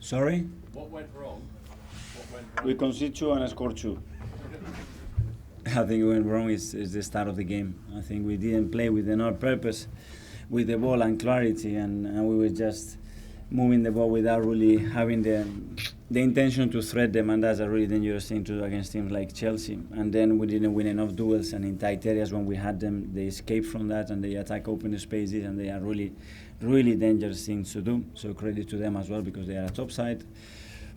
Sorry? What went wrong? What went wrong? We conceded 2 and scored 2. I think what went wrong is the start of the game. I think we didn't play with enough purpose, with the ball and clarity, and we were just moving the ball without really having the intention to threat them, and that's a really dangerous thing to do against teams like Chelsea. And then we didn't win enough duels, and in tight areas when we had them, they escape from that and they attack open spaces, and they are really, really dangerous things to do. So credit to them as well, because they are a top side,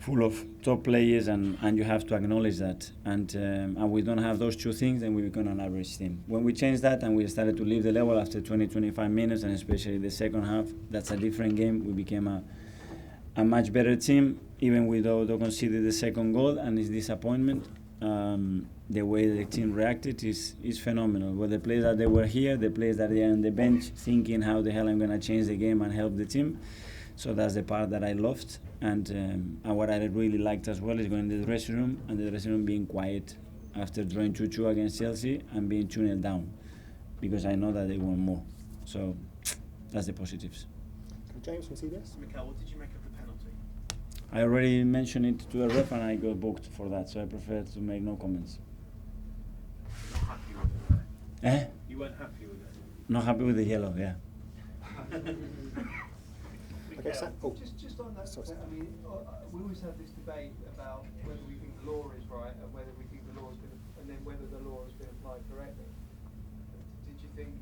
full of top players, and you have to acknowledge that. And we don't have those two things, then we become an average team. When we changed that and we started to leave the level after 20-25 minutes, and especially the second half, that's a different game. We became a much better team, even without conceding the second goal, and it's disappointment. The way the team reacted is phenomenal. Well, the players that they were here, the players that they are on the bench, thinking how the hell I'm going to change the game and help the team. So that's the part that I loved. And what I really liked as well is going to the dressing room, and the dressing room being quiet after drawing 2-2 against Chelsea and being 2-0 down, because I know that they want more. So that's the positives. James from CBS. Mikel, what did you make of the penalty? I already mentioned it to a ref and I got booked for that, so I prefer to make no comments. Not happy with it? You weren't happy with it? Not happy with the yellow, yeah. Okay, Just on that, Sorry. I mean, we always have this debate about whether we think the law is right and whether we think the law has been, and then whether the law has been applied correctly. Do you think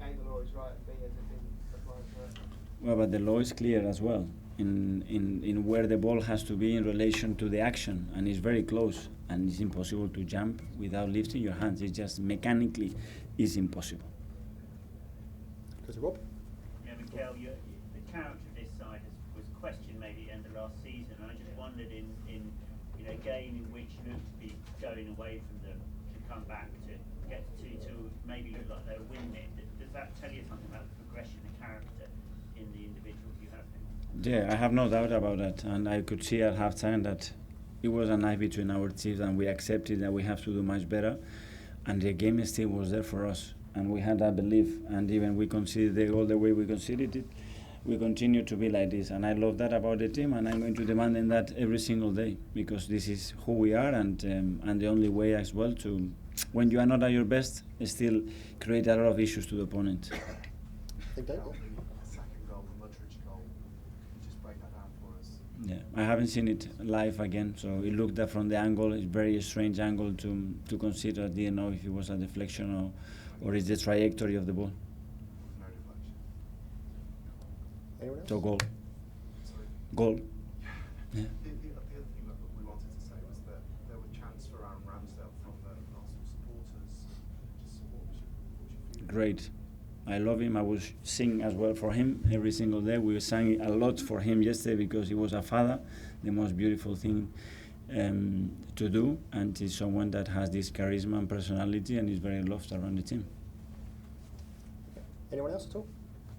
A, the law is right, and B, has it been applied correctly? Well, but the law is clear as well in where the ball has to be in relation to the action, and it's very close, and it's impossible to jump without lifting your hands. It's just mechanically is impossible. Goes to Rob. Yeah, Mikel, the character of this side was questioned maybe at the end of last season, and I just wondered in a game in which you looked to be going away from them, to come back to get to 2-2, maybe look like they were winning it. Does that tell you something about the progression of character in the individuals you have here? Yeah, I have no doubt about that, and I could see at halftime that it was a knife between our teeth, and we accepted that we have to do much better, and the game still was there for us, and we had that belief, and even we conceded the goal the way we conceded it, we continue to be like this, and I love that about the team, and I'm going to demand in that every single day, because this is who we are, and the only way as well to, when you are not at your best, still create a lot of issues to the opponent. I think Dave. Second goal, the Mudridge goal. Can you just break that down for us? Yeah, I haven't seen it live again, so it looked at from the angle. It's very strange angle to consider. I didn't know if it was a deflection or is the trajectory of the ball. No deflection. Anyone else? So goal. Sorry. Goal. Yeah. The other thing that we wanted to say was that there were chants for Aaron Ramsdale from the Arsenal supporters. Just what was your feeling? Great. I love him. I will sing as well for him every single day. We sang a lot for him yesterday because he was a father, the most beautiful thing to do, and he's someone that has this charisma and personality and is very loved around the team. Okay. Anyone else at all?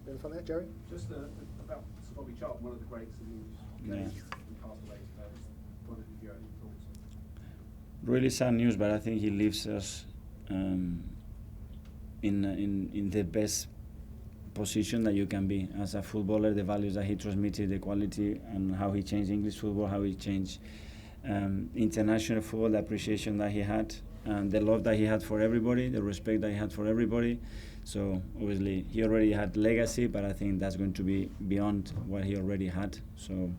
In front there, Jerry? Just about Bobby Charlton, one of the greats of the Yeah. game, he passed away today. What did you have any thoughts on? Really sad news, but I think he leaves us in the best position that you can be as a footballer. The values that he transmitted, the quality, and how he changed English football, how he changed international football, the appreciation that he had, and the love that he had for everybody, the respect that he had for everybody. So obviously he already had legacy, but I think that's going to be beyond what he already had. So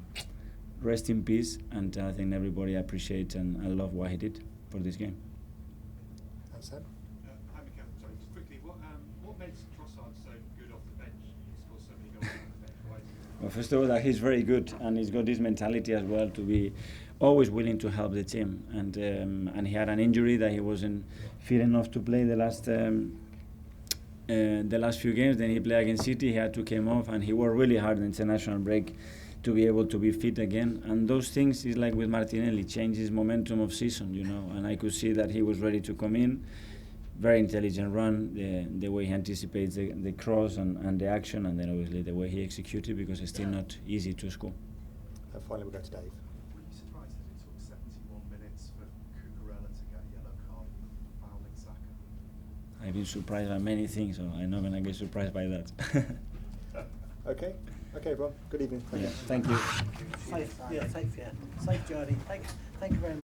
rest in peace, and I think everybody appreciates and love what he did for this game. And Sam? Hi, Mikel. Sorry, just quickly, what made Trossard so good off the bench? He scores so many goals off the bench. Why is he? Well, first of all, that he's very good, and he's got this mentality as well to be always willing to help the team. And he had an injury that he wasn't fit enough to play the last few games. Then he played against City. He had to come off, and he worked really hard in the international break to be able to be fit again. And those things is like with Martinelli, changes momentum of season, you know. And I could see that he was ready to come in. Very intelligent run, the way he anticipates the cross and the action, and then obviously the way he executed, because it's still not easy to score. And finally we'll go to Dave. Were you surprised that it took 71 minutes for Cucurella to get a yellow card for fouling Saka? I've been surprised by many things, so I'm not going to get surprised by that. Okay. Okay, everyone. Good evening. Yeah, thank you. Safe, yeah, safe journey. Thank you very much.